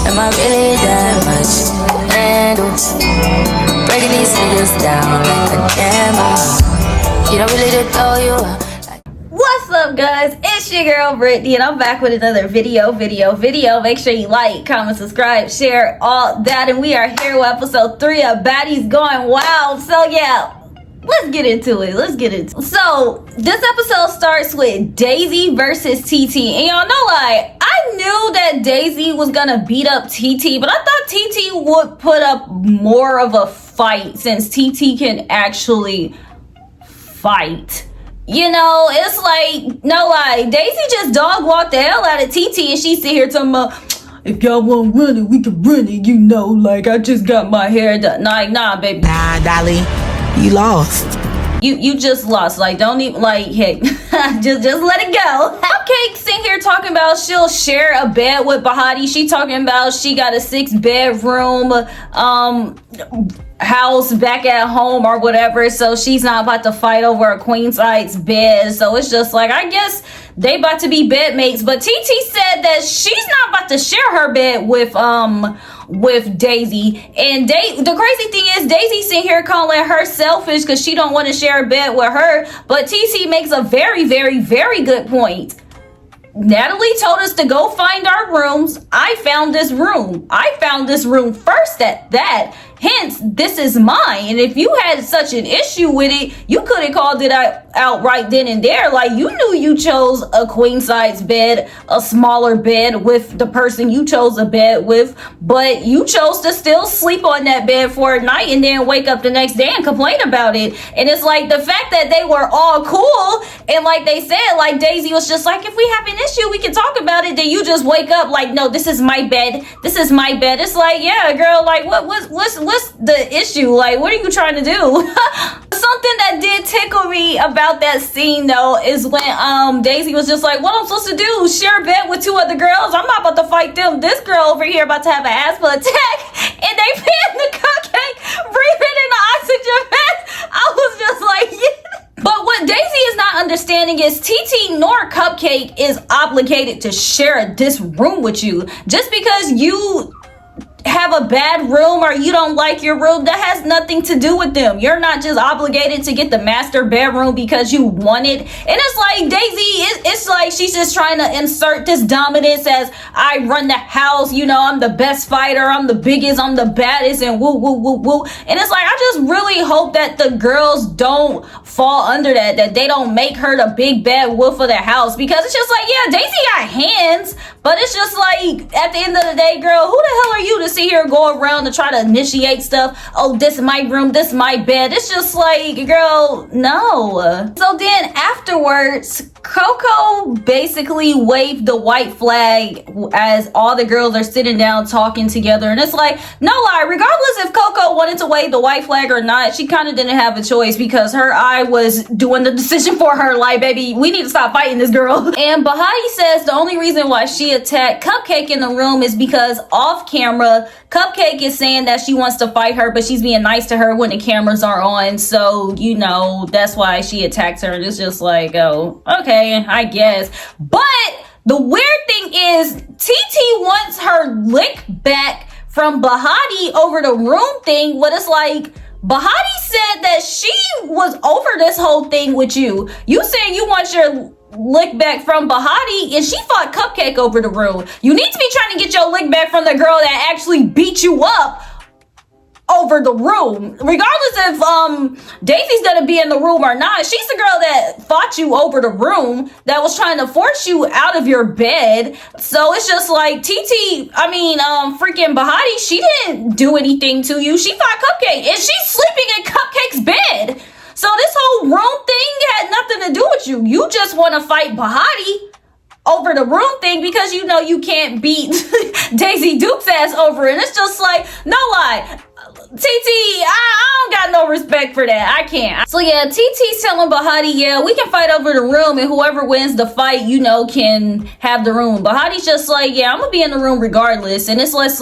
Am I really that much to handle? Breaking these niggas down like a camel. You don't really know you are. What's up, guys? It's your girl Brittany, and I'm back with another video. Make sure you like, comment, subscribe, share, all that. And we are here with episode 3 of Baddies Going Wild. So yeah, let's get into it. So this episode starts with Daisy versus Titi, and y'all know, like, I knew that Daisy was gonna beat up Titi, but I thought Titi would put up more of a fight since Titi can actually fight. You know, it's like, no lie, Daisy just dog walked the hell out of Titi, and she sit here talking about, if y'all want to run it, we can run it, you know, like, I just got my hair done. Like, nah, baby. Nah, Dolly, you lost. You just lost. Like, don't even, like, hey, just let it go. Cupcake sitting here talking about she'll share a bed with Bahhati. She talking about she got a 6-bedroom house back at home or whatever, so she's not about to fight over a queen size bed. So it's just like, I guess they about to be bedmates. But Titi said that she's not about to share her bed with Daisy. And the crazy thing is, Daisy sitting here calling her selfish because she don't want to share a bed with her. But Titi makes a very, very, very good point. Natalie told us to go find our rooms. I found this room first at that. Hence, this is mine. And if you had such an issue with it, you could have called it out right then and there. Like, you knew you chose a queen size bed, a smaller bed with the person you chose a bed with, but you chose to still sleep on that bed for a night and then wake up the next day and complain about it. And it's like, the fact that they were all cool, and like they said, like Daisy was just like, if we have an issue, we can talk about it. Then you just wake up like, no, this is my bed. It's like, yeah, girl, like, what's the issue? Like, what are you trying to do? Something that did tickle me about that scene, though, is when Daisy was just like, what I'm supposed to do? Share a bed with 2 other girls? I'm not about to fight them. This girl over here about to have an asthma attack, and they pin the cupcake, breathing in the oxygen vest. I was just like, yeah. But what Daisy is not understanding is Titi nor Cupcake is obligated to share this room with you. Just because you have a bad room or you don't like your room, that has nothing to do with them. You're not just obligated to get the master bedroom because you want it. And it's like, Daisy, it's like she's just trying to insert this dominance as, I run the house, you know, I'm the best fighter, I'm the biggest, I'm the baddest, and woo woo woo woo. And it's like, I just really hope that the girls don't fall under that they don't make her the big bad wolf of the house, because it's just like, yeah, Daisy got hands, but it's just like, at the end of the day, girl, who the hell are you to sit here go around to try to initiate stuff? Oh, this is my room, this is my bed. It's just like, girl, no. So then afterwards, Coco basically waved the white flag as all the girls are sitting down talking together. And it's like, no lie, regardless if Coco wanted to wave the white flag or not, she kind of didn't have a choice, because her eye was doing the decision for her. Like, baby, we need to stop fighting this girl. And Bahhati says the only reason why she attacked Cupcake in the room is because off camera, Cupcake is saying that she wants to fight her, but she's being nice to her when the cameras are on. So, you know, that's why she attacks her. And it's just like, oh, okay, I guess. But the weird thing is, Titi wants her lick back from Bahhati over the room thing. But it's like, Bahhati said that she was over this whole thing with you. You saying you want your lick back from Bahhati, and she fought Cupcake over the room. You need to be trying to get your lick back from the girl that actually beat you up over the room. Regardless if Daisy's gonna be in the room or not, she's the girl that fought you over the room, that was trying to force you out of your bed. So it's just like, freaking Bahhati, she didn't do anything to you. She fought Cupcake, and she's sleeping in Cupcake's bed. So this whole room thing had nothing to do with you. You just want to fight Bahhati over the room thing because you know you can't beat Daisy Duke's ass over it. And it's just like, no lie, Titi, I don't got no respect for that. I can't. So yeah, Titi's telling Bahhati, yeah, we can fight over the room, and whoever wins the fight, you know, can have the room. Bahhati's just like, yeah, I'm gonna be in the room regardless. And it's just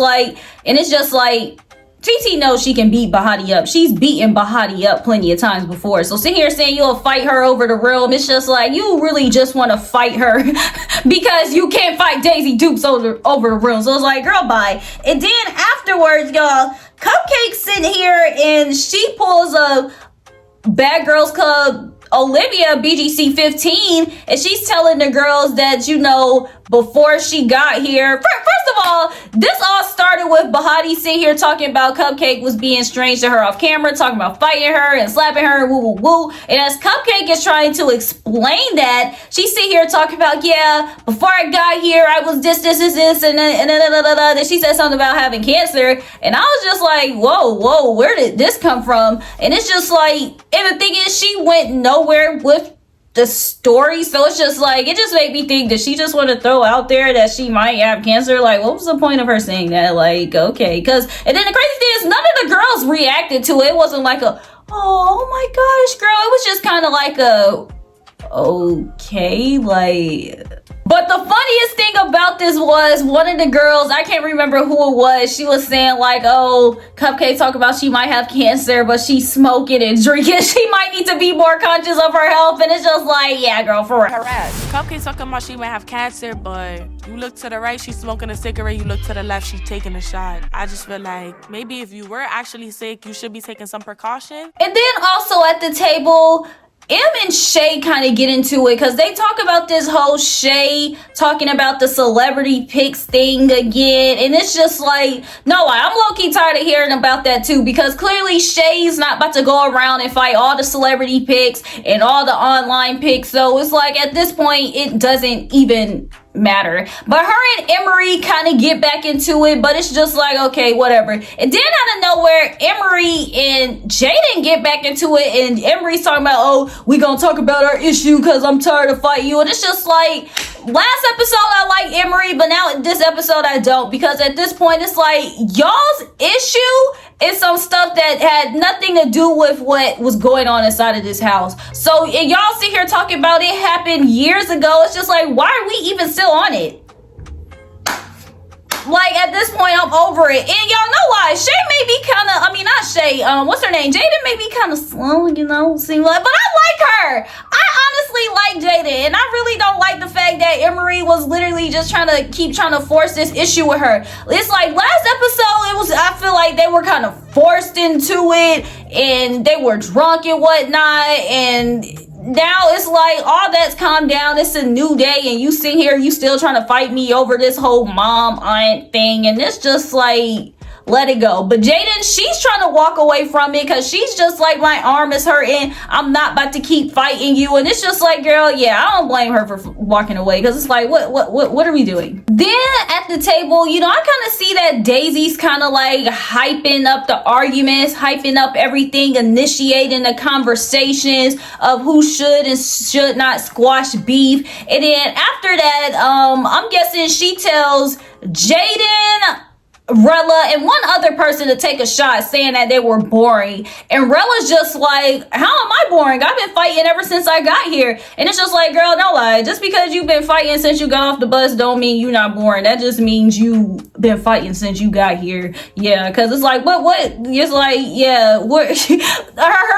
like, TT knows she can beat Bahhati up. She's beaten Bahhati up plenty of times before. So sit here saying you'll fight her over the realm. It's just like, you really just want to fight her because you can't fight Daisy Dukes over the realm. So it's like, girl, bye. And then afterwards, y'all, Cupcake's sitting here and she pulls a Bad Girls Club Olivia BGC 15, and she's telling the girls that, you know, before she got here, first of all, this all started with Bahhati sitting here talking about Cupcake was being strange to her off camera, talking about fighting her and slapping her and woo woo woo. And as Cupcake is trying to explain that, she's sitting here talking about, yeah, before I got here, I was this, and then she said something about having cancer. And I was just like, whoa, where did this come from? And it's just like, and the thing is, she went nowhere with the story, so it's just like, it just made me think that she just want to throw out there that she might have cancer. Like, what was the point of her saying that? Like, okay, because, and then the crazy thing is, none of the girls reacted to it. It wasn't like a, oh my gosh, girl. It was just kind of like a, okay, like. But the funniest thing about this was one of the girls, I can't remember who it was, she was saying like, oh, Cupcake talk about she might have cancer, but she's smoking and drinking. She might need to be more conscious of her health. And it's just like, yeah, girl, for real. Cupcake talking about she might have cancer, but you look to the right, she's smoking a cigarette. You look to the left, she's taking a shot. I just feel like maybe if you were actually sick, you should be taking some precaution. And then also at the table, Em and Shay kind of get into it because they talk about this whole Shay talking about the celebrity pics thing again. And it's just like, no, I'm low-key tired of hearing about that too, because clearly Shay's not about to go around and fight all the celebrity pics and all the online pics. So it's like, at this point, it doesn't even matter. But her and Emery kind of get back into it, but it's just like, okay, whatever. And then out of nowhere, Emery and Jaden get back into it, and Emery's talking about, oh, we gonna talk about our issue because I'm tired of fighting you. And it's just like, last episode I like Emery, but now this episode I don't, because at this point it's like, y'all's issue is some stuff that had nothing to do with what was going on inside of this house. So and y'all sit here talking about it happened years ago. It's just like, why are we even still on it? Like, at this point, I'm over it. And y'all know why. Shay may be kind of, I mean, not Shay, what's her name? Jaden may be kind of slow, you know, seem like, but I like her. I honestly like Jaden, and I really don't like the fact that Emery was literally just trying to force this issue with her. It's like, last episode, I feel like they were kind of forced into it, and they were drunk and whatnot, and now it's like all that's calmed down. It's a new day, and you sit here, you still trying to fight me over this whole mom aunt thing, and it's just like, let it go. But Jaden, she's trying to walk away from it because she's just like, my arm is hurting, I'm not about to keep fighting you. And it's just like, girl, yeah, I don't blame her for walking away, because it's like, what are we doing? Then at the table, you know, I kind of see that Daisy's kind of like hyping up the arguments, hyping up everything, initiating the conversations of who should and should not squash beef. And then after that, I'm guessing she tells Jaden, Rella, and one other person to take a shot, saying that they were boring. And Rella's just like, how am I boring? I've been fighting ever since I got here. And it's just like, girl, no lie. Just because you've been fighting since you got off the bus don't mean you're not boring. That just means you've been fighting since you got here. Yeah, because it's like, what? It's like, yeah, what?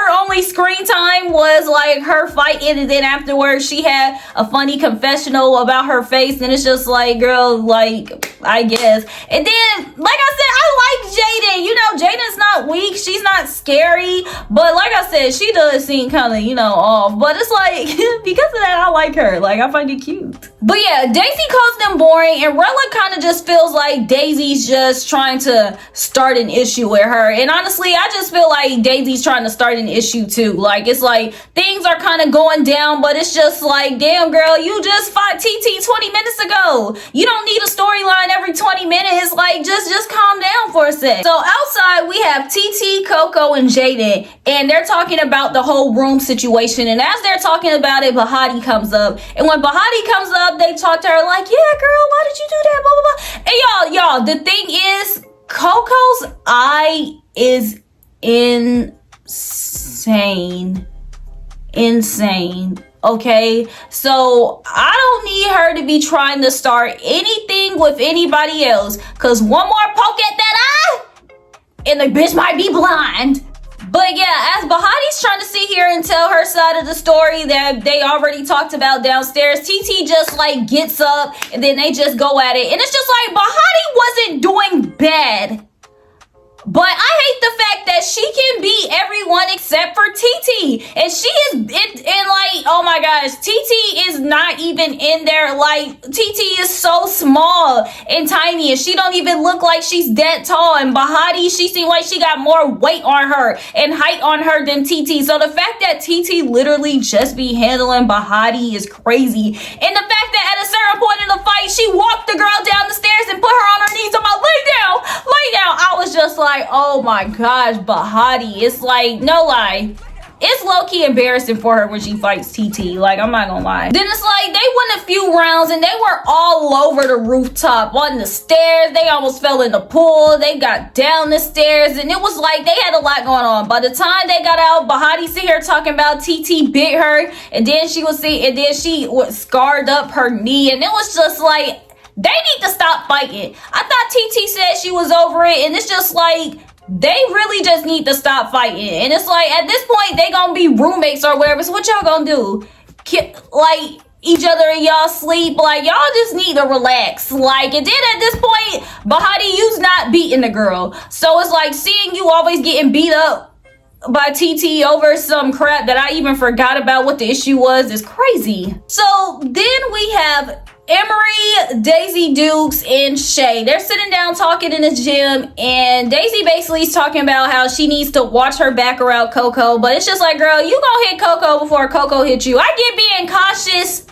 her only screen time was like her fighting, and then afterwards she had a funny confessional about her face. And it's just like, girl, like, I guess. And then, like I said, I like Jaden. You know, Jaden's not weak. She's not scary. But like I said, she does seem kind of, you know, off. But it's like, because of that, I like her. Like, I find it cute. But yeah, Daisy calls them boring. And Rella kind of just feels like Daisy's just trying to start an issue with her. And honestly, I just feel like Daisy's trying to start an issue too. Like, it's like, things are kind of going down. But it's just like, damn, girl, you just fought TT 20 minutes ago. You don't need a storyline every 20 minutes. Like, just calm down for a sec. So outside we have TT, Coco, and Jaden, and they're talking about the whole room situation. And as they're talking about it, Bahhati comes up. And when Bahhati comes up, they talk to her like, yeah, girl, why did you do that? Blah, blah, blah. And y'all, the thing is, Coco's eye is insane. Okay, so I don't need her to be trying to start anything with anybody else, because one more poke at that eye and the bitch might be blind. But yeah, as Bahhati's trying to sit here and tell her side of the story that they already talked about downstairs, Titi just like gets up and then they just go at it. And it's just like, Bahhati wasn't doing bad. But I hate the fact that she can beat everyone except for Titi. And she is in like, oh my gosh, Titi is not even in there. Like, Titi is so small and tiny and she don't even look like she's that tall. And Bahhati, she seems like she got more weight on her and height on her than Titi. So the fact that Titi literally just be handling Bahhati is crazy. And the fact that at a certain point in the fight, she walked the girl down the stairs and put her on her knees. I'm like, lay down, lay down. I was just like, oh my gosh, Bahhati. It's like, no lie, it's low-key embarrassing for her when she fights TT. Like, I'm not gonna lie. Then it's like, they won a few rounds and they were all over the rooftop, on the stairs. They almost fell in the pool. They got down the stairs and it was like they had a lot going on. By the time they got out, Bahhati sit here talking about TT bit her, and then she was scarred up her knee, and it was just like, they need to stop fighting. I thought TT said she was over it, and it's just like, they really just need to stop fighting. And it's like, at this point, they gonna be roommates or whatever. So what y'all gonna do? Like, each other in y'all sleep? Like, y'all just need to relax. Like, and then at this point, Bahhati, you's not beating the girl. So it's like, seeing you always getting beat up by TT over some crap that I even forgot about what the issue was is crazy. So then we have Emery, Daisy Dukes, and Shay. They're sitting down talking in the gym, and Daisy basically is talking about how she needs to watch her back around Coco, but it's just like, girl, you gonna hit Coco before Coco hit you. I get being cautious,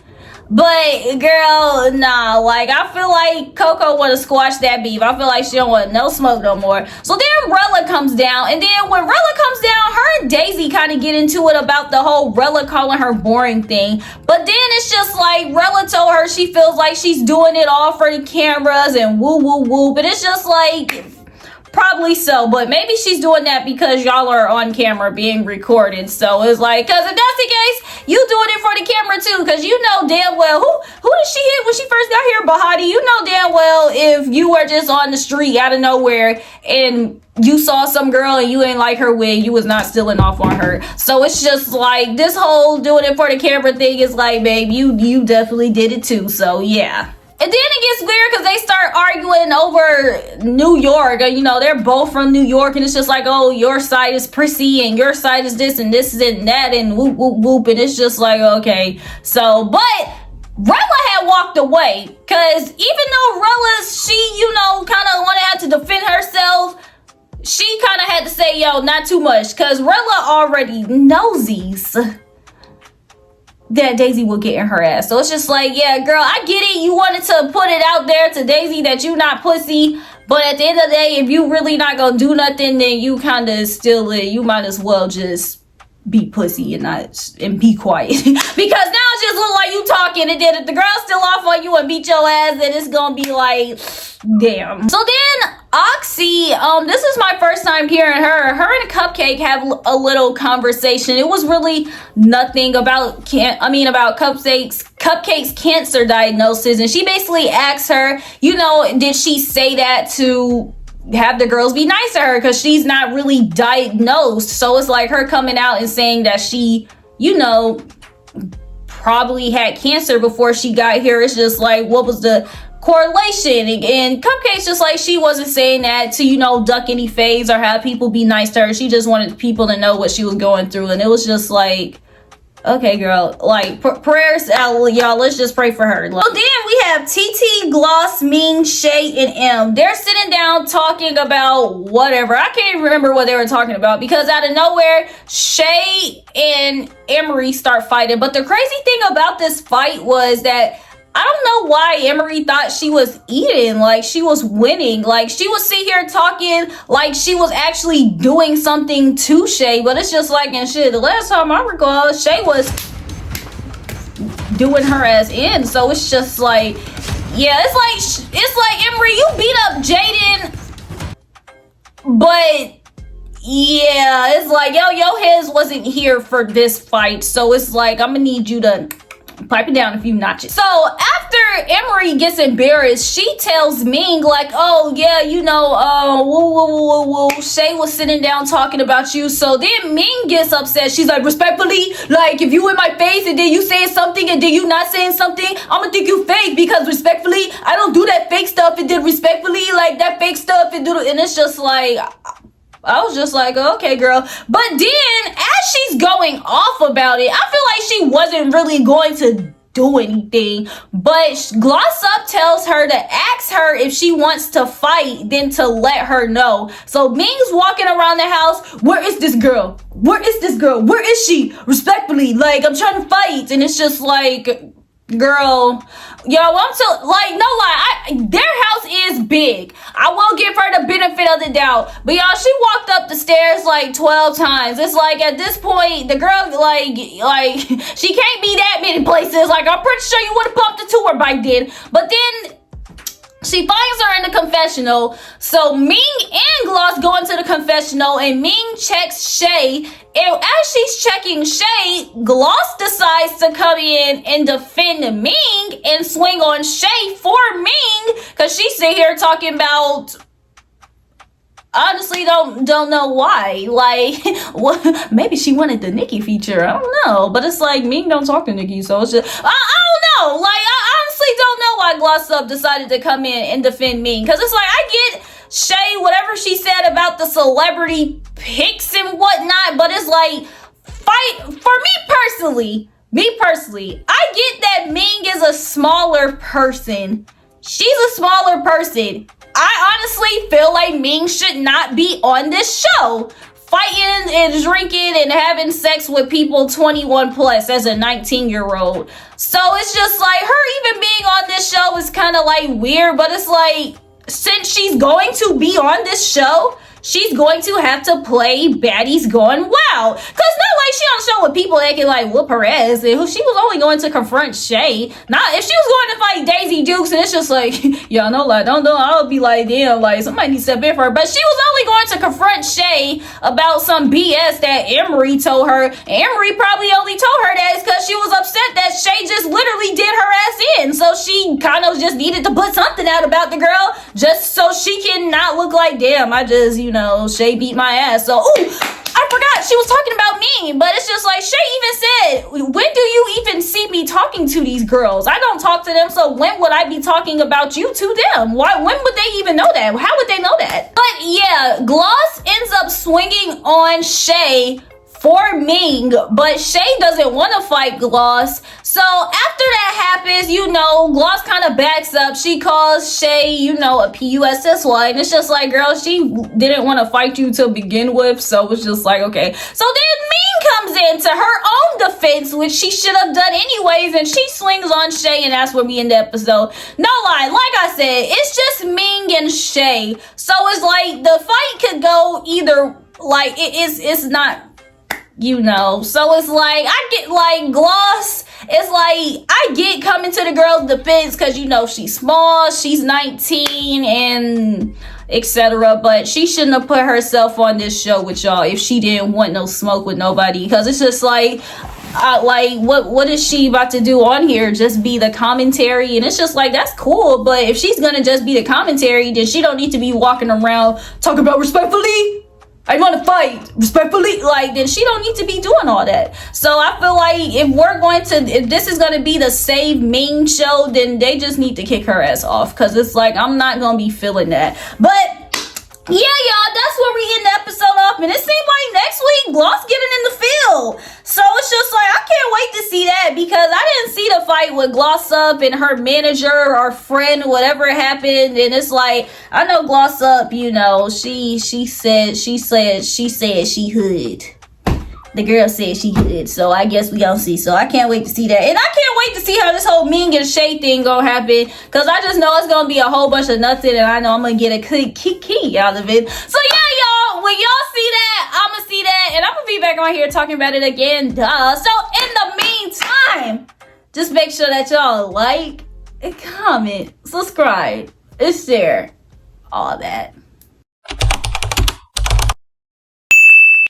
but girl, nah, like, I feel like Coco wanna squash that beef. I feel like she don't want no smoke no more. So then Rella comes down, and then when Rella comes down, her and Daisy kind of get into it about the whole Rella calling her boring thing. But then it's just like, Rella told her she feels like she's doing it all for the cameras and woo woo woo. But it's just like, probably so, but maybe she's doing that because y'all are on camera being recorded. So it's like, because if that's the case, you doing it for the camera too, because you know damn well who did she hit when she first got here, Bahhati. You know damn well if you were just on the street out of nowhere and you saw some girl and you ain't like her wig, you was not stealing off on her. So it's just like, this whole doing it for the camera thing is like, babe, you definitely did it too. So yeah. And then it gets weird because they start arguing over New York. You know, they're both from New York, and it's just like, oh, your side is prissy and your side is this and this and that and whoop, whoop, whoop. And it's just like, okay. So, but Rella had walked away because even though she, you know, kind of wanted to have to defend herself, she kind of had to say, yo, not too much, because Rella already nosies that Daisy will get in her ass. So it's just like, yeah, girl, I get it. You wanted to put it out there to Daisy that you not pussy, but at the end of the day, if you really not gonna do nothing, then you kind of still it. You might as well just be pussy and be quiet. Because now it just look like you talking, and then if the girl's still off on you and beat your ass, then it's gonna be like, damn. So then Oxy, this is my first time hearing her and Cupcake have a little conversation. It was really nothing about Cupcake's cancer diagnosis, and she basically asks her, you know, did she say that to have the girls be nice to her because she's not really diagnosed? So it's like her coming out and saying that she, you know, probably had cancer before she got here. It's just like, what was the correlation? And Cupcake's just like, she wasn't saying that to, you know, duck any phase or have people be nice to her. She just wanted people to know what she was going through. And it was just like, okay, girl, like, prayers out, y'all. Let's just pray for her. So then we have TT, Gloss, Ming, Shay, and M. They're sitting down talking about whatever. I can't even remember what they were talking about because out of nowhere, Shay and Emery start fighting. But the crazy thing about this fight was that I don't know why Emery thought she was eating, like she was winning. Like, she was sitting here talking like she was actually doing something to Shay, but it's just like, and shit, the last time I recall, Shay was doing her ass in. So it's just like, yeah, it's like Emery, you beat up Jaden, but yeah, it's like, yo, your heads wasn't here for this fight. So it's like, I'm gonna need you to Pipe it down a few notches. So after Emery gets embarrassed, she tells Ming like, oh yeah, you know, Shay was sitting down talking about you. So then Ming gets upset. She's like, respectfully, like if you in my face and then you saying something and then you not saying something, I'm gonna think you fake, because respectfully, I don't do that fake stuff, and then respectfully, like that fake stuff, and it's just like, I was just like, okay, girl. But then, as she's going off about it, I feel like she wasn't really going to do anything. But Gloss Up tells her to ask her if she wants to fight, then to let her know. So Ming's walking around the house. Where is this girl? Where is this girl? Where is she? Respectfully, like, I'm trying to fight. And it's just like, girl, yo, I'm so, like, no lie, their house is big. I will give her the benefit of the doubt, but y'all, she walked up the stairs like 12 times. It's like, at this point, the girl, like she can't be that many places. Like, I'm pretty sure you would have bumped into her by then. But then she finds her in the confessional. So Ming and Gloss go into the confessional, and Ming checks Shay. And as she's checking Shay, Gloss decides to come in and defend Ming and swing on Shay for Ming, because she's sitting here talking about, honestly, don't know why. Like, what? Maybe she wanted the Nikki feature. I don't know. But it's like, Ming don't talk to Nikki, so it's just, I don't know. Like, I honestly don't know why Gloss Up decided to come in and defend Ming. Because it's like, I get Shay, whatever she said about the celebrity pics and whatnot, but it's like, fight, for me personally, I get that Ming is a smaller person. She's a smaller person. I honestly feel like Ming should not be on this show, fighting and drinking and having sex with people 21 plus as a 19-year-old. So it's just like, her even being on this show is kind of like weird, but it's like, since she's going to be on this show, she's going to have to play Baddies going wild. Cause not like she on the show with people that can like whoop her ass. And she was only going to confront Shay. Not if she was going to fight Daisy Dukes, and it's just like, y'all know, like, don't know. I'll be like, damn, like somebody needs to step in for her. But she was only going to confront Shay about some BS that Emery told her. And Emery probably only told her that is because she was upset that Shay just literally did her ass in. So she kind of just needed to put something out about the girl, just so she can not look like, damn, I just, you know, Shay beat my ass. So, ooh, I forgot she was talking about me. But it's just like, Shay even said, when do you even see me talking to these girls? I don't talk to them, so when would I be talking about you to them? Why? When would they even know that? How would they know that? But yeah, Gloss ends up swinging on Shay for Ming, but Shay doesn't want to fight Gloss. So after that happens, you know, Gloss kind of backs up. She calls Shay, you know, a PUSSY, and it's just like, girl, she didn't want to fight you to begin with, so it's just like, okay. So then Ming comes in to her own defense, which she should have done anyways, and she swings on Shay, and that's where we end the episode. No lie, like I said, it's just Ming and Shay. So it's like, the fight could go either, like, it's not, you know, so it's like, I get like Gloss, it's like, I get coming to the girl's defense because, you know, she's small, she's 19 and etc., but she shouldn't have put herself on this show with y'all if she didn't want no smoke with nobody, because it's just like, what is she about to do on here? Just be the commentary? And it's just like, that's cool, but if she's gonna just be the commentary, then she don't need to be walking around talking about respectfully, I want to fight respectfully, like, then she don't need to be doing all that. So I feel like if this is going to be the Save Ming show, then they just need to kick her ass off, because it's like, I'm not going to be feeling that. But yeah, y'all, that's where we end the episode off, and it seems like next week Gloss getting in the field. So it's just like, I can't wait to see that, because I didn't see the fight with Gloss Up and her manager or friend, whatever happened. And it's like, I know Gloss Up, you know, she said she hood. The girl said she hood, so I guess we gonna see. So I can't wait to see that, and I can't wait to see how this whole Ming and Shay thing gonna happen, because I just know it's gonna be a whole bunch of nothing, and I know I'm gonna get a key out of it. So yeah, y'all, when y'all see that, I'm gonna see that, and I'm gonna be back on here talking about it again, duh. So in the meantime, just make sure that y'all like and comment, subscribe, and share all that.